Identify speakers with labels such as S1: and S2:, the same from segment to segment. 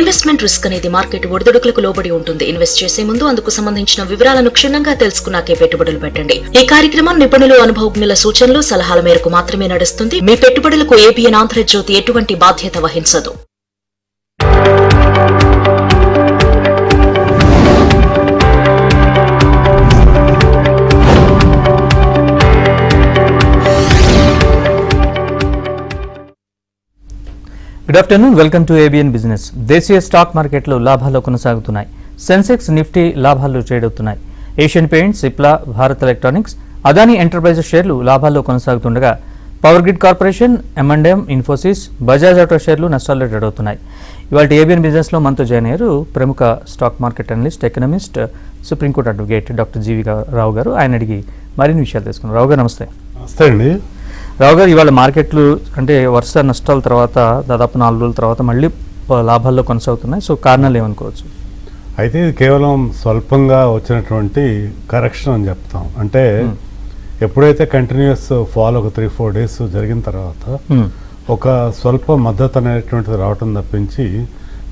S1: Investment risk అనేది market ఒడిదుడుకులకు లోబడి ఉంటుంది. ఇన్వెస్ట్ చేసే ముందు అందుకు సంబంధించిన వివరాలను క్షుణ్ణంగా తెలుసుకున్నాకే పెట్టుబడులు పెట్టండి. ఈ కార్యక్రమం నిపుణులు, అనుభవజ్ఞుల సూచనలు, సలహాల మేరకు మాత్రమే నడుస్తుంది. మీ పెట్టుబడులకు ఏబిఎన్ ఆంధ్రజ్యోతి ఎటువంటి బాధ్యత వహించదు.
S2: Good afternoon, welcome to ABN business. దేశీయ స్టాక్ మార్కెట్లో లాభాలు కొనసాగుతున్నాయి. సెన్సెక్స్, నిఫ్టీ లాభాల్లో ట్రేడ్ అవుతున్నాయి. Asian Paints, Cipla, Bharat Electronics, Adani Enterprises షేర్లు లాభాల్లో కొనసాగుతుండగా Power Grid Corporation, M&M, Infosys, Bajaj Auto షేర్లు నష్టాల్లో ట్రేడ్ అవుతున్నాయి. ఇవాళ ఏబిఎన్ బిజినెస్లో మనతో జాయిన్ అయ్యారు ప్రముఖ stock market analyst, economist, supreme court advocate doctor GV Rao garu. ఆయన అడిగి మరిన్ని విషయాలు తెలుసుకున్నారు. రావు గారు నమస్తే.
S3: నమస్తే అండి.
S2: రావు గారు, ఇవాళ మార్కెట్లు అంటే వరుస నష్టాల తర్వాత దాదాపు 4 రోజుల తర్వాత మళ్ళీ లాభాల్లో కొనసాగుతున్నాయి. సో కారణాలు ఏమనుకోవచ్చు?
S3: అయితే ఇది కేవలం స్వల్పంగా వచ్చినటువంటి కరెక్షన్ అని చెప్తాం. అంటే ఎప్పుడైతే కంటిన్యూస్ ఫాల్ ఒక 3-4 డేస్ జరిగిన తర్వాత ఒక స్వల్ప మద్దతు అనేటువంటిది రావటం తప్పించి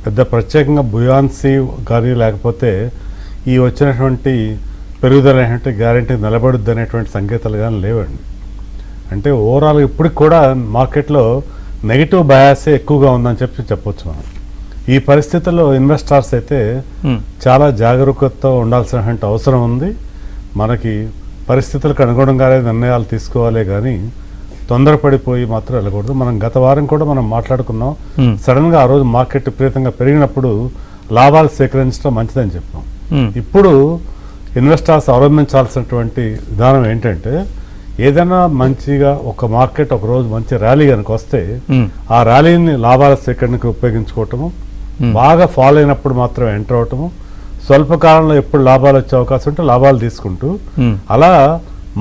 S3: పెద్ద ప్రత్యేకంగా బుయాన్సీ కానీ లేకపోతే ఈ వచ్చినటువంటి పెరుగుదల అనేటువంటి గ్యారెంటీ నిలబడుద్ది అనేటువంటి సంకేతాలు కానీ లేవండి. అంటే ఓవరాల్ ఇప్పటికి కూడా మార్కెట్లో నెగిటివ్ బయాసే ఎక్కువగా ఉందని చెప్పొచ్చు మనం. ఈ పరిస్థితుల్లో ఇన్వెస్టర్స్ అయితే చాలా జాగరూకతతో ఉండాల్సినటువంటి అవసరం ఉంది. మనకి పరిస్థితులకు అనుగుణంగానే నిర్ణయాలు తీసుకోవాలే కానీ తొందరపడిపోయి మాత్రం వెళ్ళకూడదు. మనం గత వారం కూడా మనం మాట్లాడుకున్నాం. సడన్గా ఆ రోజు మార్కెట్ విపరీతంగా పెరిగినప్పుడు లాభాలు సేకరించడం మంచిదని చెప్పాం. ఇప్పుడు ఇన్వెస్టర్స్ అవలంబించాల్సినటువంటి విధానం ఏంటంటే, ఏదైనా మంచిగా ఒక మార్కెట్ ఒక రోజు మంచి ర్యాలీ కనుక వస్తే ఆ ర్యాలీని లాభాల సేకరణకు ఉపయోగించుకోవటము, బాగా ఫాలో అయినప్పుడు మాత్రం ఎంటర్ అవటము, స్వల్పకాలంలో ఎప్పుడు లాభాలు వచ్చే అవకాశం ఉంటే లాభాలు తీసుకుంటూ అలా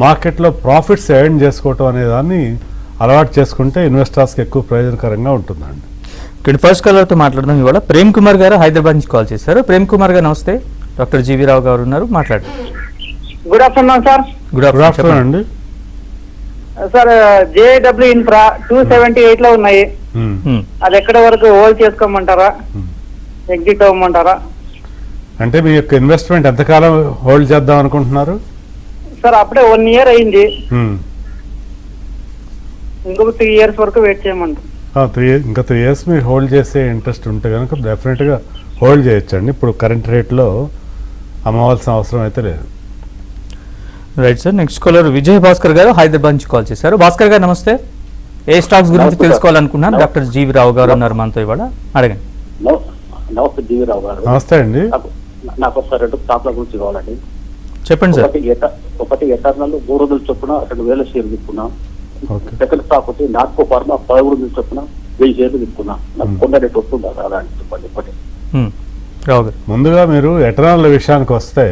S3: మార్కెట్లో ప్రాఫిట్స్ ఎర్న్ చేసుకోవటం అనే దాన్ని అలవాటు చేసుకుంటే ఇన్వెస్టర్స్కి ఎక్కువ ప్రయోజనకరంగా ఉంటుందండి.
S2: ఇక్కడ ఫస్ట్ కాలర్తో మాట్లాడదాం. ఇవాళ ప్రేమ్ కుమార్ గారు హైదరాబాద్ నుంచి కాల్ చేశారు. ప్రేమ్ కుమార్ గారు నమస్తే. డాక్టర్ జీవి రావు గారు ఉన్నారు, మాట్లాడండి.
S4: Good afternoon sir.
S3: Good afternoon అండి.
S4: సార్, జేడబ్ల్యూ ఇన్ఫ్రా 278 లో ఉన్నాయి. అది ఎక్కడ వరకు హోల్డ్ చేసుకోమంటారా, ఎగ్జిట్ అవ్వమంటారా?
S3: అంటే మీ యొక్క ఇన్వెస్ట్మెంట్ ఎంతకాలం హోల్డ్ చేద్దాం అనుకుంటున్నారు?
S4: సార్, అప్పుడే 1 year అయింది. ఇంకొక 3 years వరకు వెయిట్ చేయమంటారు.
S3: ఇంకా 3 years మీరు హోల్డ్ చేసే ఇంట్రెస్ట్ ఉంటే కనుక డెఫినెట్గా హోల్డ్ చేయొచ్చండి. ఇప్పుడు కరెంట్ రేట్లో అమ్మవలసిన అవసరం అయితే లేదు.
S2: Right sir. Next caller Vijay Bhaskar garu Hyderabad నుంచి కాల్ చేశారు. భాస్కర్ గారు నమస్తే. ఏ స్టాక్స్ గురించి తెలుసుకోవాలనుకున్నారు? డాక్టర్ జీవి రావు గారు ఉన్నారు మనతో, ఇవాళ అడగండి.
S5: నమస్తే జీవి రావు గారు.
S3: నమస్తే అండి.
S5: నాకు ఒకసారి 2 స్టాక్ల గురించి కావాలండి.
S2: చెప్పండి సార్.
S5: ఒకటి ఎటర్నల్ 300 చొప్పున 2000 షేర్లు తీసుకున్నాం. సెకండ్ స్టాక్ వచ్చి నాట్కో ఫార్మా 13 చొప్పున 1000 షేర్లు తీసుకున్నాం. నాకు కొండ రేట్ వస్తుందా రాదా అని చెప్పండి. ఒకటి
S2: రావు గారు,
S3: ముందుగా మీరు ఎటర్నల్ విషయానికి వస్తే,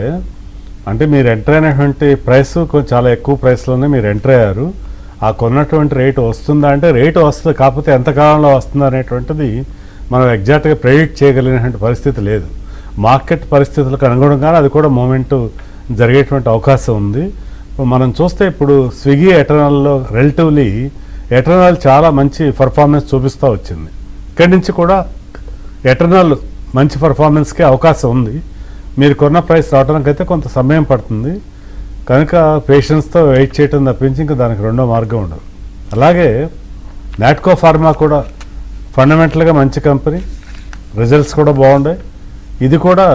S3: అంటే మీరు ఎంటర్ అయినటువంటి ప్రైస్ చాలా ఎక్కువ ప్రైస్లోనే మీరు ఎంటర్ అయ్యారు. ఆ కొన్నటువంటి రేటు వస్తుందా అంటే రేటు వస్తుంది, కాకపోతే ఎంతకాలంలో వస్తుంది అనేటువంటిది మనం ఎగ్జాక్ట్గా ప్రెడిక్ట్ చేయగలిగినటువంటి పరిస్థితి లేదు. మార్కెట్ పరిస్థితులకు అనుగుణంగానే అది కూడా మూమెంట్ జరిగేటువంటి అవకాశం ఉంది. మనం చూస్తే ఇప్పుడు స్విగ్గీ ఎటర్నల్లో రిలేటివ్లీ ఎటర్నల్ చాలా మంచి పర్ఫార్మెన్స్ చూపిస్తూ వచ్చింది. ఇక్కడి నుంచి కూడా ఎటర్నల్ మంచి పర్ఫార్మెన్స్కి అవకాశం ఉంది. మీరు కొన్న ప్రైస్ రావడానికి అయితే కొంత సమయం పడుతుంది కనుక పేషెన్స్తో వెయిట్ చేయడం తప్పించి ఇంకా దానికి రెండో మార్గం ఉండదు. అలాగే నాట్కో ఫార్మా కూడా ఫండమెంటల్గా మంచి కంపెనీ, రిజల్ట్స్ కూడా బాగున్నాయి. ఇది కూడా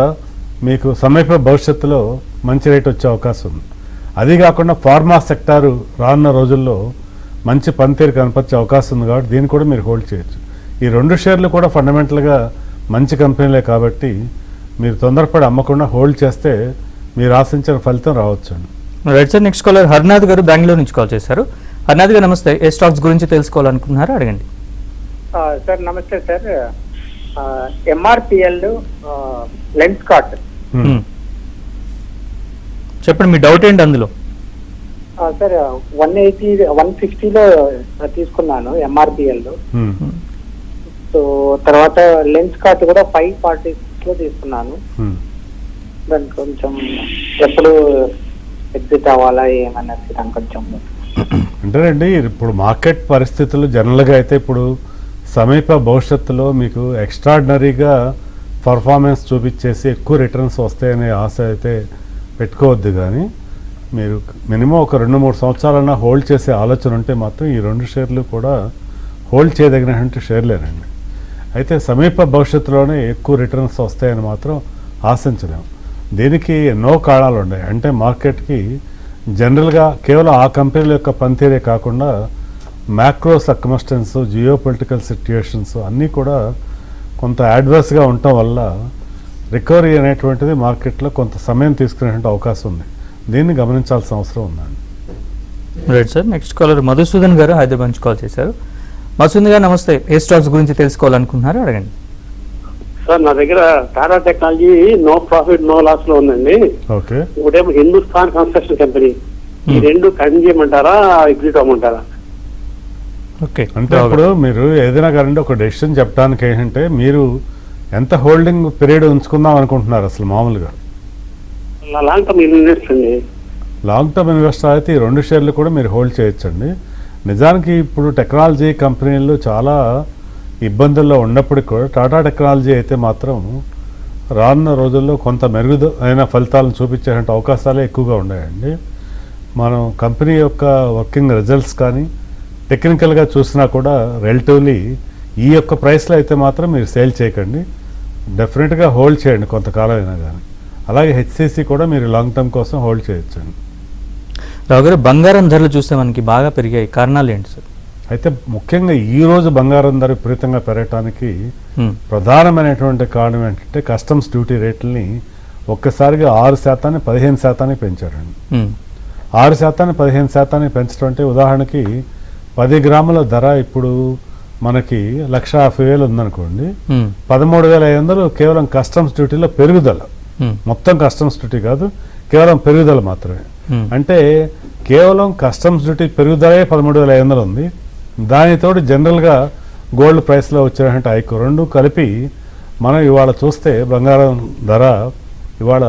S3: మీకు సమీప భవిష్యత్తులో మంచి రేట్ వచ్చే అవకాశం ఉంది. అది కాకుండా ఫార్మా సెక్టారు రానున్న రోజుల్లో మంచి పనితీరు కనపరిచే అవకాశం ఉంది కాబట్టి దీన్ని కూడా మీరు హోల్డ్ చేయొచ్చు. ఈ 2 షేర్లు కూడా ఫండమెంటల్గా మంచి కంపెనీలే కాబట్టి మీరు తొందరపడి అమ్మకుండా హోల్డ్ చేస్తే మీరు ఆశించిన ఫలితం రావచ్చండి.
S2: Right sir. Next caller Harnath garu Bengaluru నుంచి కాల్ చేశారు. హర్నాథ్ గారు నమస్తే. ఏ స్టాక్స్ గురించి తెలుసుకోవాలనుకుంటున్నారో అడగండి.
S4: సార్ నమస్తే సార్. MRPL లెన్స్ కార్ట్
S2: చెప్పండి, మీ డౌట్ ఏంటి అందులో?
S4: సార్ 160లో తీసుకున్నాను MRPL. సో తర్వాత లెన్స్ కార్ట్ కూడా 546 లో తీసుకున్నాను. దానికి కొంచెం ఎప్పుడు ఎగ్జిట్ అవ్వాలా ఏమనేది కొంచెం
S3: అంటేనండి. ఇప్పుడు మార్కెట్ పరిస్థితులు జనరల్గా అయితే ఇప్పుడు సమీప భవిష్యత్తులో మీకు ఎక్స్ట్రాడినరీగా పర్ఫార్మెన్స్ చూపించేసి ఎక్కువ రిటర్న్స్ వస్తాయనే ఆశ అయితే పెట్టుకోవద్దు. కానీ మీరు మినిమం ఒక 2-3 సంవత్సరాలన్నా హోల్డ్ చేసే ఆలోచన ఉంటే మాత్రం ఈ 2 షేర్లు కూడా హోల్డ్ చేయదగినటువంటి షేర్లేనండి. అయితే సమీప భవిష్యత్తులోనే ఎక్కువ రిటర్న్స్ వస్తాయని మాత్రం ఆశించలేము. దీనికి ఎన్నో కారణాలు ఉన్నాయి. అంటే మార్కెట్కి జనరల్గా కేవలం ఆ కంపెనీల యొక్క పనితీరే కాకుండా macro circumstance, geo political situations అన్నీ కూడా కొంత అడ్వర్స్గా ఉండటం వల్ల రికవరీ అనేటువంటిది మార్కెట్లో కొంత సమయం తీసుకునేటువంటి అవకాశం ఉంది. దీన్ని గమనించాల్సిన అవసరం ఉందండి.
S2: Right sir. Next caller Madhusudan garu Hyderabad నుంచి కాల్ చేశారు. మధుసూదన్ గారు నమస్తే. ఏ స్టాక్స్ గురించి తెలుసుకోవాలనుకుంటున్నారో అడగండి.
S5: సార్ నా దగ్గర Tata technology no profit no loss లో ఉందండి.
S3: ఓకే.
S5: ఒకటేమో హిందుస్థాన్ కన్స్ట్రక్షన్ కంపెనీ. ఈ రెండు కంటిన్యూ చేయమంటారా, ఎగ్జిట్ అవ్వమంటారా?
S2: ఓకే.
S3: అంటే ఇప్పుడు మీరు ఏదైనా కానీ ఒక డెసిషన్ చెప్పడానికి ఏంటంటే మీరు ఎంత హోల్డింగ్ పీరియడ్ ఉంచుకుందాం అనుకుంటున్నారు అసలు మామూలుగా?
S5: లాంగ్ టర్మ్ ఇన్వెస్ట్ అండి.
S3: లాంగ్ టర్మ్ ఇన్వెస్టర్ అయితే ఈ 2 షేర్లు కూడా మీరు హోల్డ్ చేయొచ్చండి. నిజానికి ఇప్పుడు టెక్నాలజీ కంపెనీలు చాలా ఇబ్బందుల్లో ఉన్నప్పటికీ కూడా టాటా టెక్నాలజీ అయితే మాత్రం రానున్న రోజుల్లో కొంత మెరుగైన ఫలితాలను చూపించేటువంటి అవకాశాలే ఎక్కువగా ఉన్నాయండి. మనం కంపెనీ యొక్క వర్కింగ్ రిజల్ట్స్ కానీ టెక్నికల్గా చూసినా కూడా రిలేటివ్లీ ఈ యొక్క ప్రైస్లో అయితే మాత్రం మీరు సేల్ చేయకండి. డెఫినెట్గా హోల్డ్ చేయండి కొంతకాలం అయినా కానీ. అలాగే హెచ్సిసి కూడా మీరు లాంగ్ టర్మ్ కోసం హోల్డ్ చేయొచ్చండి.
S2: రావు గారు, బంగారం ధరలు చూస్తే మనకి బాగా పెరిగాయి, కారణాలు ఏంటి సార్?
S3: అయితే ముఖ్యంగా ఈరోజు బంగారం ధర విపరీతంగా పెరగటానికి ప్రధానమైనటువంటి కారణం ఏంటంటే కస్టమ్స్ డ్యూటీ రేట్లని ఒక్కసారిగా 6% 15% పెంచారండి. 6% 15% పెంచడం అంటే ఉదాహరణకి 10 గ్రాముల ధర ఇప్పుడు మనకి 1,50,000 ఉందనుకోండి, 13,500 కేవలం కస్టమ్స్ డ్యూటీలో పెరుగుదల. మొత్తం కస్టమ్స్ డ్యూటీ కాదు, కేవలం పెరుగుదల మాత్రమే. అంటే కేవలం కస్టమ్స్ డ్యూటీ పెరుగుదలే 13,500 ఉంది. దానితోటి జనరల్గా గోల్డ్ ప్రైస్లో వచ్చినటువంటి ఐకు రెండు కలిపి మనం ఇవాళ చూస్తే బంగారం ధర ఇవాళ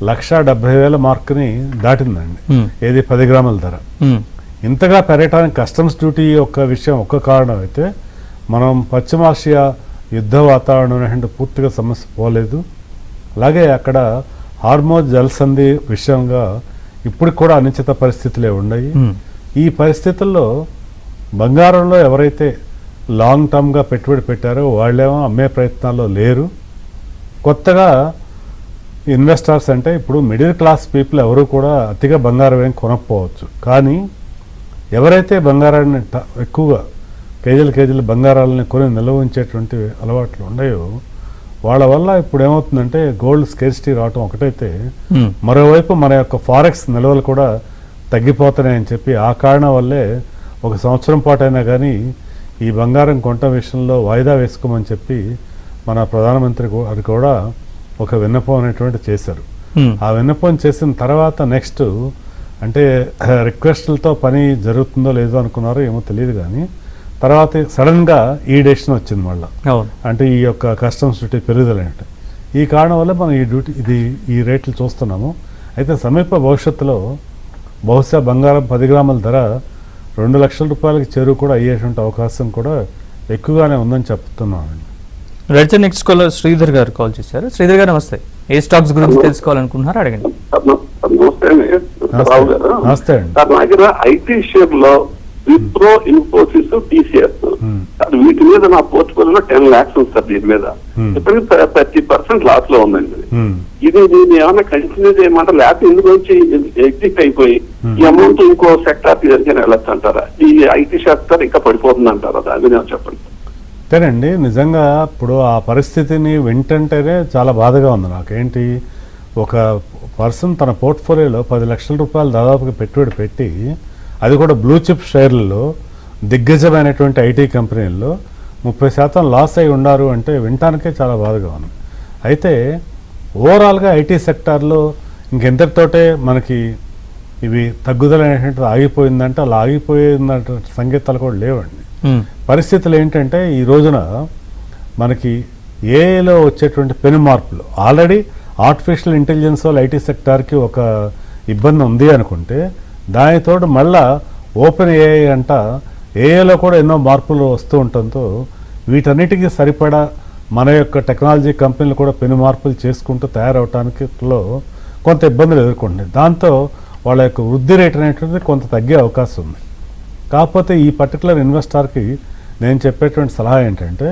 S3: 1,70,000 మార్క్ని దాటిందండి. ఏది 10 గ్రాముల ధర. ఇంతగా పెరగటానికి కస్టమ్స్ డ్యూటీ యొక్క విషయం ఒక్క కారణం అయితే మనం పశ్చిమాసియా యుద్ధ వాతావరణం అనేటువంటి పూర్తిగా సమస్య పోలేదు. అలాగే అక్కడ హార్మోజ్ జలసంధి విషయంగా ఇప్పుడు కూడా అనిశ్చిత పరిస్థితులే ఉన్నాయి. ఈ పరిస్థితుల్లో బంగారంలో ఎవరైతే లాంగ్ టర్మ్గా పెట్టుబడి పెట్టారో వాళ్ళేమో అమ్మే ప్రయత్నాల్లో లేరు. కొత్తగా ఇన్వెస్టర్స్ అంటే ఇప్పుడు మిడిల్ క్లాస్ పీపుల్ ఎవరు కూడా అతిగా బంగారం ఏం కొనకపోవచ్చు. కానీ ఎవరైతే బంగారాన్ని ఎక్కువగా కేజీలు బంగారాలని కొని నిల్వ ఉంచేటువంటి అలవాట్లు ఉన్నాయో వాళ్ళ వల్ల ఇప్పుడు ఏమవుతుందంటే గోల్డ్ స్కేర్సిటీ రావటం ఒకటైతే మరోవైపు మన యొక్క ఫారెక్స్ నిల్వలు కూడా తగ్గిపోతున్నాయని చెప్పి ఆ కారణం వల్లే 1 సంవత్సరం పాటైనా కానీ ఈ బంగారం కొనటం విషయంలో వాయిదా వేసుకోమని చెప్పి మన ప్రధానమంత్రి గారు కూడా ఒక విన్నపం అనేటువంటి చేశారు. ఆ విన్నపం చేసిన తర్వాత నెక్స్ట్ అంటే రిక్వెస్ట్లతో పని జరుగుతుందో లేదో అనుకున్నారో ఏమో తెలియదు. కానీ తర్వాత సడన్గా ఈ డెసిషన్ వచ్చింది మళ్ళీ. అంటే ఈ యొక్క కస్టమ్స్ డ్యూటీ పెరుగుదల అంటే ఈ కారణం వల్ల మనం ఈ రేట్లు చూస్తున్నాము. అయితే సమీప భవిష్యత్తులో బహుశా బంగారం 10 గ్రాముల ధర 2 లక్షల రూపాయలకి చేరువ కూడా అయ్యేటువంటి అవకాశం కూడా ఎక్కువగానే ఉందని చెప్తున్నామండి.
S2: Right sir. Next caller Sridhar garu call చేశారు. శ్రీధర్ గారు నమస్తే. ఏ స్టాక్స్ గురించి తెలుసుకోవాలనుకుంటున్నారో అడగండి.
S3: నమస్తే అండి.
S5: నా దగ్గర ఐటీ షేర్ లో విప్రో, ఇన్ఫోసిస్, టీసీఎస్ వీటి మీద నా పోర్ట్ఫోలియోలో 10 lakhs ఉంది సార్. దీని మీద ఇప్పటికీ 30% లాస్ లో ఉందండి. ఇది దీన్ని ఏమైనా కంటిన్యూ చేయమంటారా, లేకపోతే ఇందుకు వచ్చి ఎగ్జిట్ అయిపోయి ఈ అమౌంట్ ఇంకో సెక్టార్ దగ్గరికి వెళ్ళొచ్చు అంటారా? ఈ ఐటీ సెక్టర్ ఇంకా పడిపోతుంది అంటారా? దాని మీద చెప్పండి.
S3: అంతేనండి. నిజంగా ఇప్పుడు ఆ పరిస్థితిని వింటంటేనే చాలా బాధగా ఉంది నాకేంటి. ఒక పర్సన్ తన పోర్ట్ఫోలియోలో 10 లక్షల రూపాయలు దాదాపుగా పెట్టుబడి పెట్టి అది కూడా బ్లూ చిప్ షేర్లలో దిగ్గజమైనటువంటి ఐటీ కంపెనీల్లో 30% లాస్ అయి ఉన్నారు అంటే వినటానికే చాలా బాధగా ఉంది. అయితే ఓవరాల్గా ఐటీ సెక్టార్లో ఇంకెంతటితోటే మనకి ఇవి తగ్గుదల అనేటువంటిది ఆగిపోయిందంటే అలా ఆగిపోయిందంటే సంకేతాలు కూడా లేవండి. పరిస్థితులు ఏంటంటే ఈ రోజున మనకి ఏఐలో వచ్చేటువంటి పెను మార్పులు ఆల్రెడీ ఆర్టిఫిషియల్ ఇంటెలిజెన్స్ వల్ల ఐటీ సెక్టార్కి ఒక ఇబ్బంది ఉంది అనుకుంటే దానితోడు మళ్ళా ఓపెన్ ఏఐ అంట ఏఐలో కూడా ఎన్నో మార్పులు వస్తూ ఉండటంతో వీటన్నిటికీ సరిపడా మన యొక్క టెక్నాలజీ కంపెనీలు కూడా పెను మార్పులు చేసుకుంటూ తయారవటానికి కొంత ఇబ్బందులు ఎదుర్కొంటున్నాయి. దాంతో వాళ్ళ యొక్క వృద్ధి రేట్ అనేటువంటిది కొంత తగ్గే అవకాశం ఉంది. కాకపోతే ఈ పర్టికులర్ ఇన్వెస్టర్కి నేను చెప్పేటువంటి సలహా ఏంటంటే,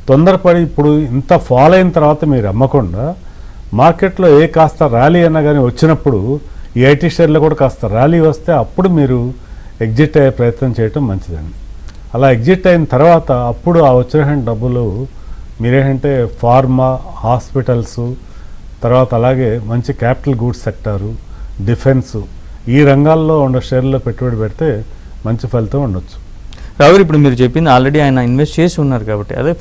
S3: తొందరపడి ఇప్పుడు ఇంత ఫాల్ అయిన తర్వాత మీరు అమ్మకుండా మార్కెట్లో కాస్త ర్యాలీ అయినా కానీ వచ్చినప్పుడు ఈ ఐటీ షేర్లో కూడా కాస్త ర్యాలీ వస్తే అప్పుడు మీరు ఎగ్జిట్ అయ్యే ప్రయత్నం చేయటం మంచిదండి. అలా ఎగ్జిట్ అయిన తర్వాత అప్పుడు ఆ వచ్చిన డబ్బులు మీరేంటంటే ఫార్మా, హాస్పిటల్స్, తర్వాత అలాగే మంచి క్యాపిటల్ గూడ్స్ సెక్టారు, డిఫెన్స్, ఈ రంగాల్లో ఉన్న షేర్లో పెట్టుబడి పెడితే మంచి ఫలితం ఉండొచ్చు.
S2: రావు ఇప్పుడు మీరు చెప్పింది ఆల్రెడీ ఆయన ఇన్వెస్ట్ చేసి ఉన్నారు కాబట్టి అదే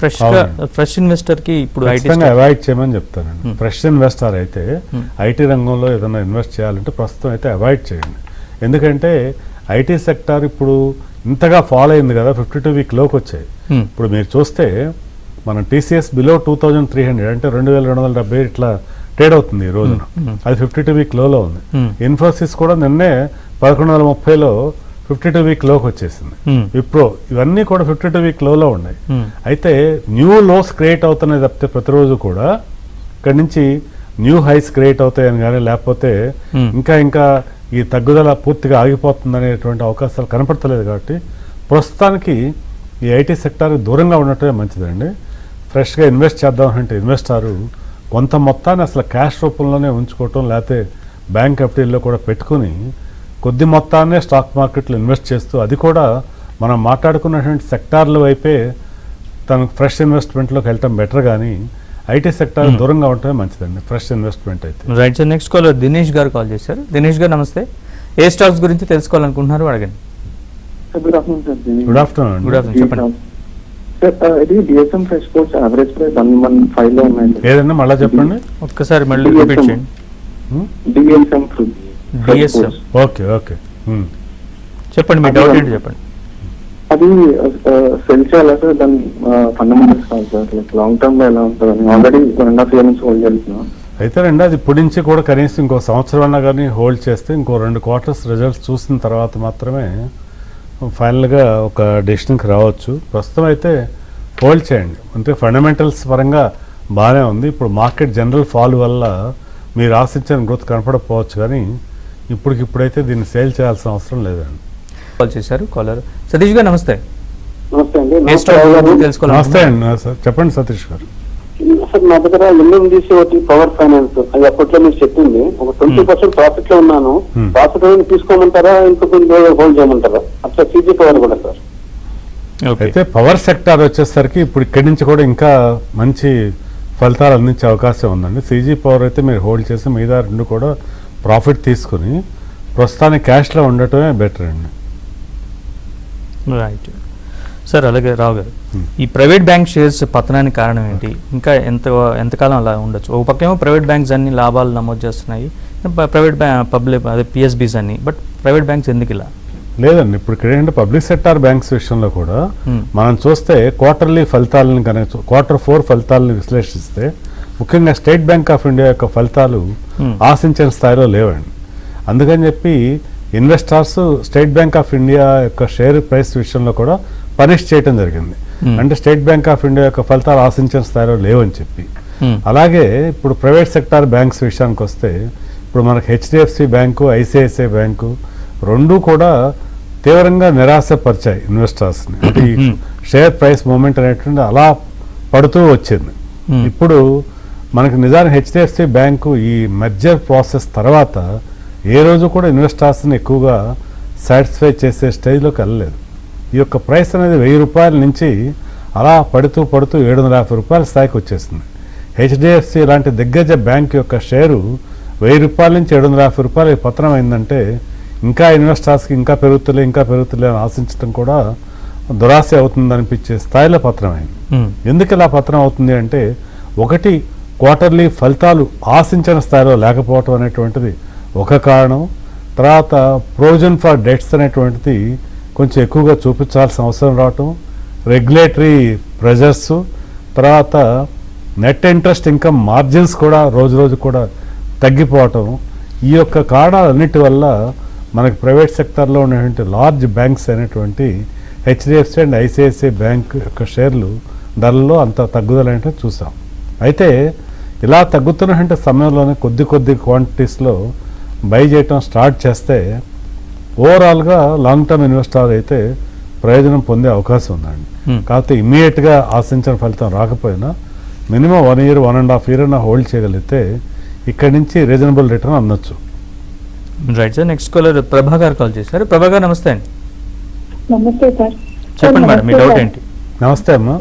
S2: ఫ్రెష్ ఇన్వెస్టర్కి ఇప్పుడు
S3: అవాయిడ్ చేయమని చెప్తానండి. ఫ్రెష్ ఇన్వెస్టర్ అయితే ఐటీ రంగంలో ఏదైనా ఇన్వెస్ట్ చేయాలంటే ప్రస్తుతం అయితే అవాయిడ్ చేయండి. ఎందుకంటే ఐటీ సెక్టార్ ఇప్పుడు ఇంతగా ఫాలో అయింది కదా, 52 వీక్ లోకి వచ్చాయి. ఇప్పుడు మీరు చూస్తే మన టీసీఎస్ బిలో 2300 అంటే 2270 ఇట్లా ట్రేడ్ అవుతుంది ఈ రోజున. అది 52 వీక్ లోలో ఉంది. ఇన్ఫోసిస్ కూడా నిన్నే 1130లో 52 వీక్ లోకి వచ్చేసింది. విప్రో ఇవన్నీ కూడా 52 వీక్ లోలో ఉన్నాయి. అయితే న్యూ లోస్ క్రియేట్ అవుతున్నాయి తప్పితే ప్రతిరోజు కూడా ఇక్కడి నుంచి న్యూ హైస్ క్రియేట్ అవుతాయని కానీ లేకపోతే ఇంకా ఈ తగ్గుదల పూర్తిగా ఆగిపోతుంది అనేటువంటి అవకాశాలు కనపడతలేదు. కాబట్టి ప్రస్తుతానికి ఈ ఐటీ సెక్టార్కి దూరంగా ఉండటమే మంచిదండి. ఫ్రెష్గా ఇన్వెస్ట్ చేద్దామంటే ఇన్వెస్టారు కొంత మొత్తాన్ని అసలు క్యాష్ రూపంలోనే ఉంచుకోవటం, లేకపోతే బ్యాంక్ ఎఫ్డీల్లో కూడా పెట్టుకుని కొద్ది మొత్తాన్నే స్టాక్ మార్కెట్లో ఇన్వెస్ట్ చేస్తూ, అది కూడా మనం మాట్లాడుకున్నటువంటి సెక్టార్ల వైపే తనకు ఫ్రెష్ ఇన్వెస్ట్మెంట్లోకి వెళ్ళటం బెటర్. కానీ ఐటీ సెక్టార్ దూరంగా ఉండటమే మంచిదండి ఫ్రెష్ ఇన్వెస్ట్మెంట్ అయితే.
S2: Right sir, next caller Dinesh garu call చేశారు. దినేష్ గారు నమస్తే. ఏ స్టాక్స్ గురించి తెలుసుకోవాలనుకుంటున్నారు అడగండి.
S6: Good afternoon sir.
S3: Good afternoon.
S2: Good afternoon, చెప్పండి.
S6: సార్ ఇది DSM fresh foods average price 115 లో ఉన్నాయి.
S3: ఏదన్నా మళ్ళీ చెప్పండి.
S2: ఒక్కసారి మళ్ళీ రిపీట్ చేయండి.
S6: DSM food
S2: DSM.
S3: ఓకే
S2: చెప్పండి, మీ డౌట్ ఏంటి చెప్పండి.
S6: అది సెల్ చేయాలా సార్? దాని ఫండమెంటల్స్ కాదు సార్, లైక్ లాంగ్ టర్మ్ లో ఎలా ఉంటుంది? ఆల్రెడీ 1.5 years నుంచి హోల్డ్ చేస్తున్నాం.
S3: అయితే రండి, అది ఇప్పటి నుంచి కూడా కనీసం ఇంకో సంవత్సరం అన్నా కానీ హోల్డ్ చేస్తే ఇంకో 2 quarters రిజల్ట్స్ చూసిన తర్వాత మాత్రమే ఫైనల్గా ఒక డెసిషన్కి రావచ్చు. ప్రస్తుతం అయితే హోల్డ్ చేయండి. అంటే ఫండమెంటల్స్ పరంగా బాగానే ఉంది. ఇప్పుడు మార్కెట్ జనరల్ ఫాల్ వల్ల మీరు ఆశించిన గ్రోత్ కనపడకపోవచ్చు, కానీ ఇప్పుడైతే దీన్ని సేల్ చేయాల్సిన అవసరం లేదండి.
S2: కాల్ చేశారు కాలర్. సతీష్ గారు నమస్తే.
S6: నమస్తే అండి.
S3: నమస్తే అండి సార్, చెప్పండి సతీష్ గారు.
S5: సార్ నా దగ్గర ఎన్ఎండిసి ఒకటి పవర్ ఫైనాన్స్, అది అప్పట్లో మీరు చెప్పింది ఒక 20% ప్రాఫిట్ లో ఉన్నాను. ప్రాఫిట్ అనేది తీసుకోమంటారా, ఇంకా కొంచెం హోల్డ్ చేయమంటారా? అట్లా సీజీ పవర్ కూడా సార్.
S3: అయితే పవర్ సెక్టార్ వచ్చేసరికి ఇప్పుడు ఇక్కడి నుంచి కూడా ఇంకా మంచి ఫలితాలు అందించే అవకాశం ఉందండి. సీజీ పవర్ అయితే మీరు హోల్డ్ చేసి మిగతా 2 కూడా ప్రాఫిట్ తీసుకుని ప్రస్తుతానికి క్యాష్లో ఉండటమే బెటర్ అండి.
S2: Right sir. అలాగే రావు గారు, ఈ ప్రైవేట్ బ్యాంక్ షేర్స్ పతనానికి కారణం ఏంటి? ఇంకా ఎంతకాలం అలా ఉండొచ్చు? ఒక పక్కేమో ప్రైవేట్ బ్యాంక్స్ అన్ని లాభాలు నమోదు చేస్తున్నాయి, ప్రైవేట్ పబ్లిక్ అదే పిఎస్బీస్ అన్ని, బట్ ప్రైవేట్ బ్యాంక్స్ ఎందుకు ఇలా?
S3: లేదండి, ఇప్పుడు ఇక్కడ ఏంటంటే పబ్లిక్ సెక్టార్ బ్యాంక్స్ విషయంలో కూడా మనం చూస్తే క్వార్టర్లీ ఫలితాలను కనుక Q4 ఫలితాలను విశ్లేషిస్తే ముఖ్యంగా స్టేట్ బ్యాంక్ ఆఫ్ ఇండియా యొక్క ఫలితాలు ఆశించిన స్థాయిలో లేవండి. అందుకని చెప్పి investors state bank of India యొక్క షేర్ ప్రైస్ విషయంలో కూడా పనిష్ చేయడం జరిగింది. అంటే స్టేట్ బ్యాంక్ ఆఫ్ ఇండియా యొక్క ఫలితాలు ఆశించిన స్థాయిలో లేవని చెప్పి. అలాగే ఇప్పుడు ప్రైవేట్ సెక్టార్ బ్యాంక్స్ విషయానికి వస్తే ఇప్పుడు మనకు హెచ్డిఎఫ్సి బ్యాంకు, ఐసిఐసిఐ బ్యాంకు 2 కూడా తీవ్రంగా నిరాశపరిచాయి ఇన్వెస్టర్స్ని. అంటే ఈ షేర్ ప్రైస్ మూమెంట్ అనేటువంటి అలా పడుతూ వచ్చింది. ఇప్పుడు మనకు నిజానికి హెచ్డిఎఫ్సి బ్యాంకు ఈ మెర్జర్ ప్రాసెస్ తర్వాత ఏ రోజు కూడా ఇన్వెస్టర్స్ని ఎక్కువగా సాటిస్ఫై చేసే స్టేజ్లోకి వెళ్ళలేదు. ఈ యొక్క ప్రైస్ అనేది 1000 రూపాయల నుంచి అలా పడుతూ 750 రూపాయల స్థాయికి వచ్చేసింది. హెచ్డిఎఫ్సి లాంటి దిగ్గజ బ్యాంక్ యొక్క షేరు 1000 రూపాయల నుంచి 750 రూపాయలు పతనం అయిందంటే ఇంకా ఇన్వెస్టర్స్కి ఇంకా పెరుగుతులే అని ఆశించడం కూడా దురాశ అవుతుంది అనిపించే స్థాయిలో పతనం అయింది. ఎందుకు ఇలా పతనం అవుతుంది అంటే, ఒకటి క్వార్టర్లీ ఫలితాలు ఆశించిన స్థాయిలో లేకపోవటం అనేటువంటిది ఒక కారణం. తర్వాత ప్రొవిజన్ ఫర్ డెట్స్ అనేటువంటిది కొంచెం ఎక్కువగా చూపించాల్సిన అవసరం రావటం, రెగ్యులేటరీ ప్రెజర్స్, తర్వాత నెట్ ఇంట్రెస్ట్ ఇన్కమ్ మార్జిన్స్ కూడా రోజు కూడా తగ్గిపోవటం. ఈ యొక్క కారణాలన్నిటి వల్ల మనకి ప్రైవేట్ సెక్టార్లో ఉన్నటువంటి లార్జ్ బ్యాంక్స్ అయినటువంటి హెచ్డిఎఫ్సి అండ్ ఐసిఐసిఐ బ్యాంక్ యొక్క షేర్లు ధరల్లో అంత తగ్గుదల అంటే చూసాం. అయితే ఇలా తగ్గుతున్న సమయంలోనే కొద్ది క్వాంటిటీస్లో బై చేయటం స్టార్ట్ చేస్తే ఓవరాల్గా లాంగ్ టర్మ్ ఇన్వెస్టర్ అయితే ప్రయోజనం పొందే అవకాశం ఉందండి. కాకపోతే ఇమ్మీడియట్గా ఆశించిన ఫలితం రాకపోయినా మినిమం 1 year 1.5 year అన్న హోల్డ్ చేయగలిగితే ఇక్కడి నుంచి రీజనబుల్ రిటర్న్ అందొచ్చు.
S2: Right sir. Next caller Prabhakar call చేశారు. ప్రభాకర్ నమస్తే అండి.
S7: నమస్తే సార్.
S2: చెప్పండి మేడం, మీ డౌట్ ఏంటి?
S3: నమస్తే అమ్మా.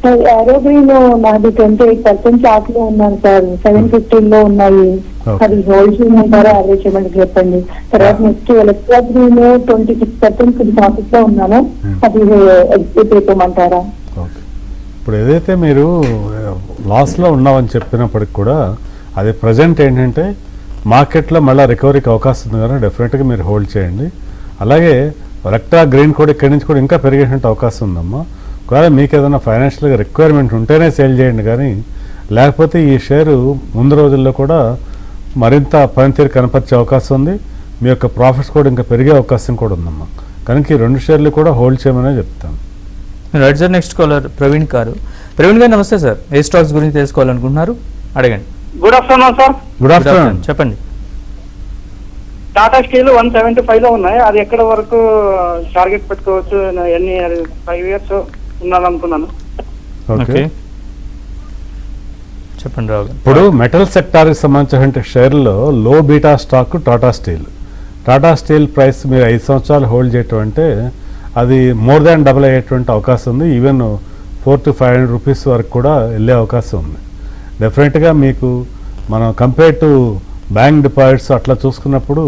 S7: సార్ ఏరోగ్రీన్ నాది 28% చార్ట్ లో ఉన్నాను సార్. 715 లో ఉన్నాయి.
S3: Okay.
S7: అది హోల్డ్ చేయమంటారా యావరేజ్ చేయమంటారా చెప్పండి. తర్వాత నెక్స్ట్ ఎలక్ట్రా గ్రీన్ 26% ప్రాఫిట్ లో ఉన్నాను. అది ఎగ్జిట్ అయిపోమంటారా?
S3: ఓకే. ఇప్పుడు ఏదైతే మీరు లాస్లో ఉన్నామని చెప్పినప్పటికి కూడా అది ప్రజెంట్ ఏంటంటే మార్కెట్లో మళ్ళీ రికవరీకి అవకాశం ఉంది కదా, డెఫినెట్గా మీరు హోల్డ్ చేయండి. అలాగే ఎలక్ట్రా గ్రీన్ కూడా ఇక్కడి నుంచి కూడా ఇంకా పెరిగేటువంటి అవకాశం ఉందమ్మా. ఒకవేళ మీకు ఏదైనా ఫైనాన్షియల్గా రిక్వైర్మెంట్ ఉంటేనే సేల్ చేయండి, కానీ లేకపోతే ఈ షేరు ముందు రోజుల్లో కూడా మరింత పనితీరు కనపరిచే అవకాశం ఉంది. మీ యొక్క ప్రాఫిట్స్ కూడా ఇంకా పెరిగే అవకాశం కూడా ఉందమ్మా. కనుక ఈ 2 షేర్లు కూడా హోల్డ్ చేయమనే చెప్తాను.
S2: Right sir. Next caller Praveen garu. Praveen గారు నమస్తే సార్. ఏ స్టాక్స్ గురించి తెలుసుకోవాలనుకుంటున్నారు అడగండి.
S8: Good afternoon sir.
S3: Good afternoon.
S2: చెప్పండి.
S8: టాటా స్టీల్ 175 లో ఉన్నాయి. అది ఎక్కడ వరకు టార్గెట్ పెట్టుకోవచ్చు? ఎన్ని 5 years ఉండాలనుకున్నాను.
S3: ఓకే.
S2: చెప్పండి రావు గారు.
S3: ఇప్పుడు మెటల్ సెక్టార్కి సంబంధించిన షేర్లో లో beta stock Tata steel. Tata steel price మీరు 5 సంవత్సరాలు హోల్డ్ చేయటం అంటే అది మోర్ దాన్ డబుల్ అయ్యేటువంటి అవకాశం ఉంది. ఈవెన్ 400 to 500 రూపీస్ వరకు కూడా వెళ్ళే అవకాశం ఉంది. డెఫినెట్గా మీకు మనం కంపేర్ టు బ్యాంక్ డిపాజిట్స్ అట్లా చూసుకున్నప్పుడు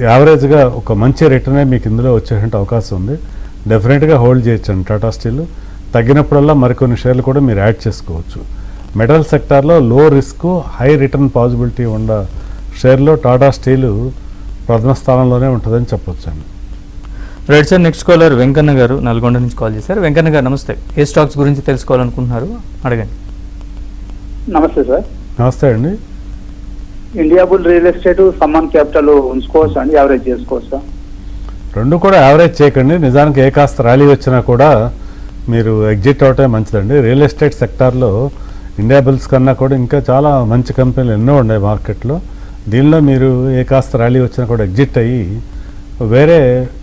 S3: యావరేజ్గా ఒక మంచి రిటర్నే మీకు ఇందులో వచ్చేటువంటి అవకాశం ఉంది. డెఫినెట్గా హోల్డ్ చేయొచ్చండి టాటా స్టీల్. తగ్గినప్పుడల్లా మరికొన్ని షేర్లు కూడా మీరు యాడ్ చేసుకోవచ్చు. మెటల్ సెక్టార్లో లో రిస్క్ హై రిటర్న్ పాసిబిలిటీ ఉన్న షేర్లో టాటా స్టీల్ ప్రథమ స్థానంలోనే ఉంటుందని చెప్పొచ్చండి.
S2: Right sir. Next caller Venkanna garu Nalgonda నుంచి కాల్ చేశారు. వెంకన్న గారు నమస్తే. ఏ స్టాక్స్ గురించి తెలుసుకోవాలనుకుంటున్నారు అడగండి.
S4: నమస్తే సార్.
S3: నమస్తే అండి.
S4: India bull real estate Samman capital ఉంచుకోవచ్చు అండి, యావరేజ్ చేసుకోవచ్చా?
S3: రెండు కూడా యావరేజ్ చేయకండి. నిజానికి ఏ కాస్త ర్యాలీ వచ్చినా కూడా మీరు ఎగ్జిట్ అవటమే మంచిదండి. రియల్ ఎస్టేట్ సెక్టార్లో ఇండియా బుల్స్ కన్నా కూడా ఇంకా చాలా మంచి కంపెనీలు ఎన్నో ఉన్నాయి మార్కెట్లో. దీనిలో మీరు ఏ కాస్త ర్యాలీ వచ్చినా కూడా ఎగ్జిట్ అయ్యి వేరే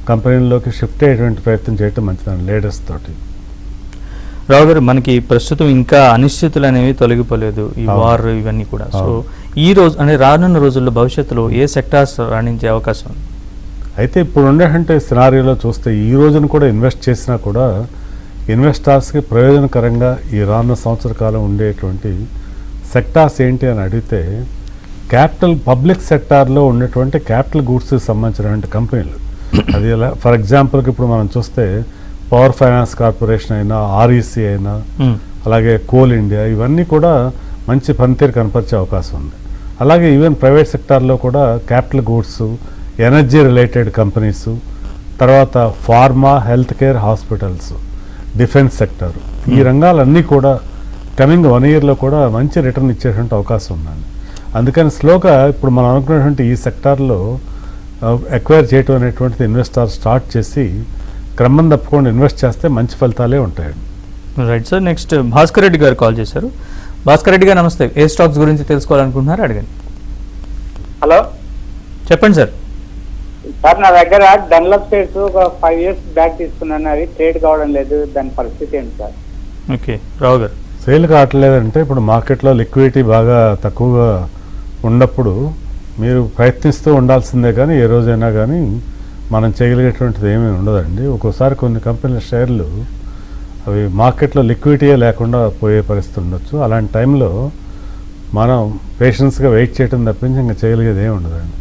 S3: కంపెనీల్లోకి షిఫ్ట్ అయ్యేటువంటి ప్రయత్నం చేయటం మంచిదండి లేటెస్ట్ తోటి.
S2: రావు గారు, మనకి ప్రస్తుతం ఇంకా అనిశ్చితులు అనేవి తొలగిపోలేదు, ఈ వార్ ఇవన్నీ కూడా. సో ఈ రోజు అంటే రానున్న రోజుల్లో భవిష్యత్తులో ఏ సెక్టార్స్ రాణించే అవకాశం ఉంది?
S3: అయితే ఇప్పుడు ఉండేటువంటి సినారియోలో చూస్తే ఈ రోజున కూడా ఇన్వెస్ట్ చేసినా కూడా ఇన్వెస్టర్స్కి ప్రయోజనకరంగా ఈ రానున్న సంవత్సర కాలం ఉండేటువంటి సెక్టార్స్ ఏంటి అని అడిగితే క్యాపిటల్ పబ్లిక్ సెక్టార్లో ఉన్నటువంటి క్యాపిటల్ గూడ్స్కి సంబంధించినటువంటి కంపెనీలు. అది ఫర్ ఎగ్జాంపుల్కి ఇప్పుడు మనం చూస్తే పవర్ ఫైనాన్స్ కార్పొరేషన్ అయినా, ఆర్ఈసీ అయినా, అలాగే కోల్ ఇండియా, ఇవన్నీ కూడా మంచి పనితీరు కనపరిచే అవకాశం ఉంది. అలాగే ఈవెన్ ప్రైవేట్ సెక్టార్లో కూడా capital goods, energy related companies, తర్వాత pharma, health care, hospitals, defence sector, ఈ రంగాలన్నీ కూడా కమింగ్ 1 yearలో కూడా మంచి రిటర్న్ ఇచ్చేటువంటి అవకాశం ఉందండి. అందుకని స్లోగా ఇప్పుడు మనం అనుకున్నటువంటి ఈ సెక్టార్లో ఎక్వైర్ చేయటం అనేటువంటిది ఇన్వెస్టర్ స్టార్ట్ చేసి క్రమం తప్పకుండా ఇన్వెస్ట్ చేస్తే మంచి ఫలితాలే ఉంటాయండి.
S2: Right sir. Next Bhaskar Reddy గారు కాల్ చేశారు. భాస్కర్ రెడ్డి గారు నమస్తే. ఏ స్టాక్స్ గురించి తెలుసుకోవాలనుకుంటున్నారు అడగండి.
S8: హలో
S2: చెప్పండి సార్.
S4: సార్ నా దగ్గర డన్లప్ షేర్స్ ఒక 5 years బ్యాక్ తీసుకున్నాను, అవి ట్రేడ్ కావడం లేదు, దాని పరిస్థితి ఏంటి సార్?
S2: ఓకే రావు గారు.
S3: సేల్ కావట్లేదంటే ఇప్పుడు మార్కెట్లో లిక్విడిటీ బాగా తక్కువగా ఉన్నప్పుడు మీరు ప్రయత్నిస్తూ ఉండాల్సిందే, కానీ ఏ రోజైనా కానీ మనం చేయగలిగేటువంటిది ఏమీ ఉండదండి. ఒక్కోసారి కొన్ని కంపెనీల షేర్లు అవి మార్కెట్లో లిక్విడిటీయే లేకుండా పోయే పరిస్థితి ఉండొచ్చు. అలాంటి టైంలో మనం పేషెన్స్గా వెయిట్ చేయడం తప్పించి ఇంకా చేయగలిగేది ఏమి ఉండదండి.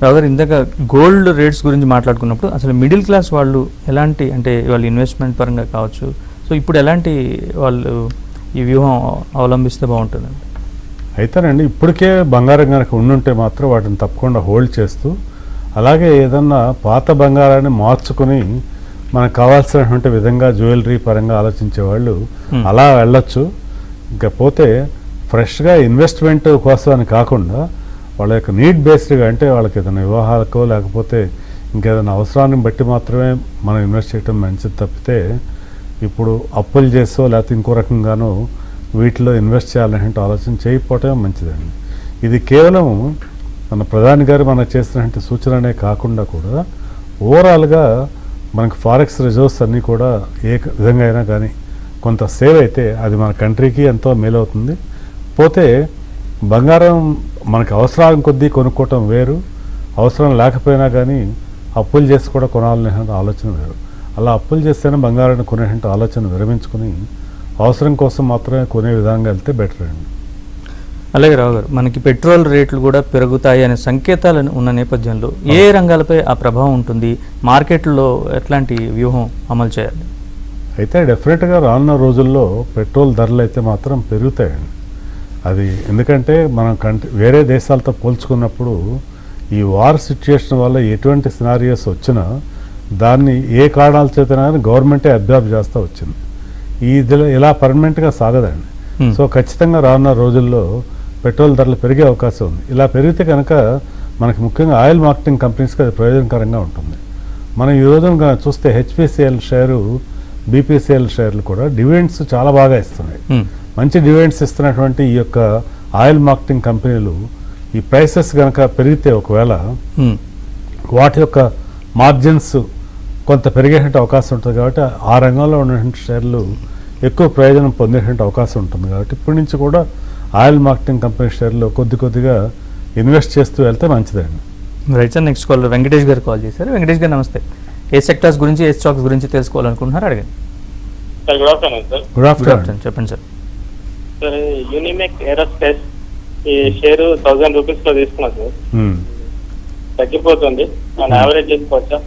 S2: రావు గారు, ఇందాక గోల్డ్ రేట్స్ గురించి మాట్లాడుకున్నప్పుడు అసలు మిడిల్ క్లాస్ వాళ్ళు ఎలాంటి, అంటే వాళ్ళు ఇన్వెస్ట్మెంట్ పరంగా కావచ్చు, సో ఇప్పుడు ఎలాంటి వాళ్ళు ఈ వ్యూహం అవలంబిస్తే బాగుంటుందండి?
S3: అయితేనండి ఇప్పటికే బంగారం కనుక ఉండుంటే మాత్రం వాటిని తప్పకుండా హోల్డ్ చేస్తూ, అలాగే ఏదన్నా పాత బంగారాన్ని మార్చుకుని మనకు కావాల్సినటువంటి విధంగా జ్యువెలరీ పరంగా ఆలోచించే వాళ్ళు అలా వెళ్ళొచ్చు. ఇంకపోతే ఫ్రెష్గా ఇన్వెస్ట్మెంట్ కోసం అని కాకుండా వాళ్ళ యొక్క నీడ్ బేస్డ్గా, అంటే వాళ్ళకి ఏదైనా వివాహాలకో లేకపోతే ఇంకేదైనా అవసరాన్ని బట్టి మాత్రమే మనం ఇన్వెస్ట్ చేయడం మంచిది తప్పితే ఇప్పుడు అప్పులు చేసో లేకపోతే ఇంకో రకంగానో వీటిలో ఇన్వెస్ట్ చేయాలనే ఆలోచన చేయకపోవటమే మంచిదండి. ఇది కేవలం మన ప్రధాని గారు మనకు చేసినటువంటి సూచననే కాకుండా కూడా ఓవరాల్గా మనకు ఫారెక్స్ రిజర్వ్స్ అన్నీ కూడా ఏ విధంగా అయినా కానీ కొంత సేవ్ అయితే అది మన కంట్రీకి ఎంతో మేలవుతుంది. పోతే బంగారం మనకు అవసరం కొద్దీ కొనుక్కోవటం వేరు, అవసరం లేకపోయినా కానీ అప్పులు చేసి కూడా కొనాలనే ఆలోచన వేరు. అలా అప్పులు చేస్తేనే బంగారాన్ని కొనే ఆలోచన విరమించుకుని అవసరం కోసం మాత్రమే కొనే విధంగా వెళ్తే బెటర్ అండి.
S2: అలాగే రావు గారు, మనకి పెట్రోల్ రేట్లు కూడా పెరుగుతాయి అనే సంకేతాలు ఉన్న నేపథ్యంలో ఏ రంగాలపై ఆ ప్రభావం ఉంటుంది, మార్కెట్లో ఎట్లాంటి వ్యూహం అమలు చేయాలి?
S3: అయితే డెఫినెట్గా రానున్న రోజుల్లో పెట్రోల్ ధరలు అయితే మాత్రం పెరుగుతాయండి. అది ఎందుకంటే మనం వేరే దేశాలతో పోల్చుకున్నప్పుడు ఈ వార్ సిచ్యుయేషన్ వల్ల ఎటువంటి సినారియోస్ వచ్చినా దాన్ని ఏ కారణాల చేతనా కానీ గవర్నమెంటే అబ్జార్బ్ చేస్తూ వచ్చింది. ఇది ఇలా పర్మనెంట్గా సాగదండి. సో ఖచ్చితంగా రానున్న రోజుల్లో పెట్రోల్ ధరలు పెరిగే అవకాశం ఉంది. ఇలా పెరిగితే కనుక మనకి ముఖ్యంగా ఆయిల్ మార్కెటింగ్ కంపెనీస్కి అది ప్రయోజనకరంగా ఉంటుంది. మనం ఈ రోజున చూస్తే హెచ్పిసిఎల్ షేరు, బీపీసీఎల్ షేర్లు కూడా డివిడెండ్స్ చాలా బాగా ఇస్తున్నాయి. మంచి డివిడెండ్స్ ఇస్తున్నటువంటి ఈ యొక్క ఆయిల్ మార్కెటింగ్ కంపెనీలు ఈ ప్రైసెస్ కనుక పెరిగితే ఒకవేళ వాటి యొక్క మార్జిన్స్ కొంత పెరిగేటువంటి అవకాశం ఉంటుంది. కాబట్టి ఆ రంగంలో ఉన్నటువంటి షేర్లు ఎక్కువ ప్రయోజనం పొందేటువంటి అవకాశం ఉంటుంది. కాబట్టి ఇప్పటి నుంచి కూడా ఆయిల్ మార్కెటింగ్ కంపెనీ షేర్లు కొద్దిగా ఇన్వెస్ట్ చేస్తూ వెళ్తే మంచిదండి.
S2: Right sir, next call Venkatesh గారు కాల్ చేశారు. వెంకటేష్ గారు నమస్తే. ఏ సెక్టార్స్ గురించి, ఏ స్టాక్స్ గురించి తెలుసుకోవాలనుకుంటున్నారు అడగండి.
S8: Sir good afternoon sir.
S3: Good afternoon.
S2: చెప్పండి సార్.
S8: సార్ యూనిమెక్ ఏరోస్పేస్ ఈ షేరు 1000 రూపీస్ లో తీసుకున్నా సార్, తగ్గిపోతుంది, మన యావరేజ్ చేసుకోవచ్చా?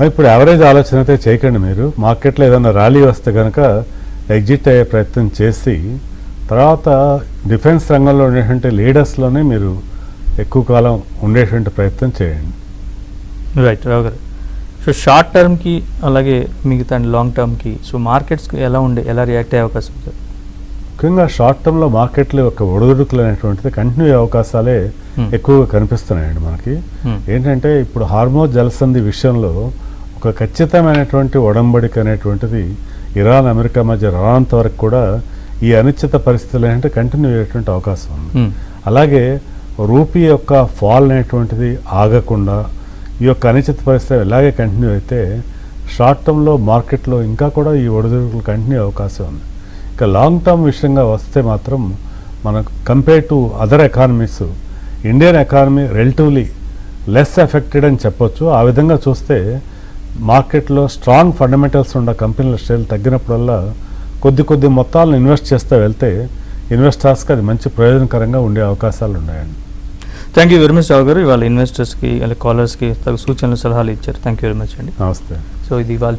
S3: ఇప్పుడు యావరేజ్ ఆలోచన అయితే చేయకండి. మీరు మార్కెట్లో ఏదైనా ర్యాలీ వస్తే కనుక ఎగ్జిట్ అయ్యే ప్రయత్నం చేసి తర్వాత డిఫెన్స్ రంగంలో ఉండేటువంటి లీడర్స్లోనే మీరు ఎక్కువ కాలం ఉండేటువంటి ప్రయత్నం చేయండి.
S2: రైట్ రావు గారు. సో షార్ట్ టర్మ్కి అలాగే మిగతా లాంగ్ టర్మ్కి సో మార్కెట్స్కి ఎలా రియాక్ట్ అయ్యే అవకాశం ఉంది?
S3: ముఖ్యంగా షార్ట్ టర్మ్లో మార్కెట్లు యొక్క ఒడిదుడుకులు అనేటువంటిది కంటిన్యూ అయ్యే అవకాశాలే ఎక్కువగా కనిపిస్తున్నాయండి మనకి. ఏంటంటే ఇప్పుడు హార్మోజ్ జలసంధి విషయంలో ఒక ఖచ్చితమైనటువంటి ఒడంబడిక అనేటువంటిది ఇరాన్ అమెరికా మధ్య రానంత వరకు కూడా ఈ అనిశ్చిత పరిస్థితులు ఏంటంటే కంటిన్యూ అయ్యేటువంటి అవకాశం ఉంది. అలాగే రూపీ యొక్క ఫాల్ అనేటువంటిది ఆగకుండా ఈ యొక్క అనిశ్చిత పరిస్థితి ఇలాగే కంటిన్యూ అయితే షార్ట్ టర్మ్లో మార్కెట్లో ఇంకా కూడా ఈ ఒడిదుడుకులు కంటిన్యూ అవకాశం ఉంది. ఇక లాంగ్ టర్మ్ విషయంగా వస్తే మాత్రం మనకు compare to other economies Indian economy relatively less affected అని చెప్పొచ్చు. ఆ విధంగా చూస్తే మార్కెట్లో స్ట్రాంగ్ ఫండమెంటల్స్ ఉన్న కంపెనీల షేర్లు తగ్గినప్పుడల్లా కొద్ది మొత్తాలను ఇన్వెస్ట్ చేస్తూ వెళ్తే ఇన్వెస్టర్స్కి అది మంచి ప్రయోజనకరంగా ఉండే అవకాశాలు ఉన్నాయండి.
S2: థ్యాంక్ యూ వెరీ మచ్ రావు గారు. ఇవాళ ఇన్వెస్టర్స్కి కాలర్స్కి సూచనలు సలహాలు ఇచ్చారు. థ్యాంక్ యూ వెరీ మచ్ అండి.
S3: నమస్తే.
S2: సో ఇది ఇవాళ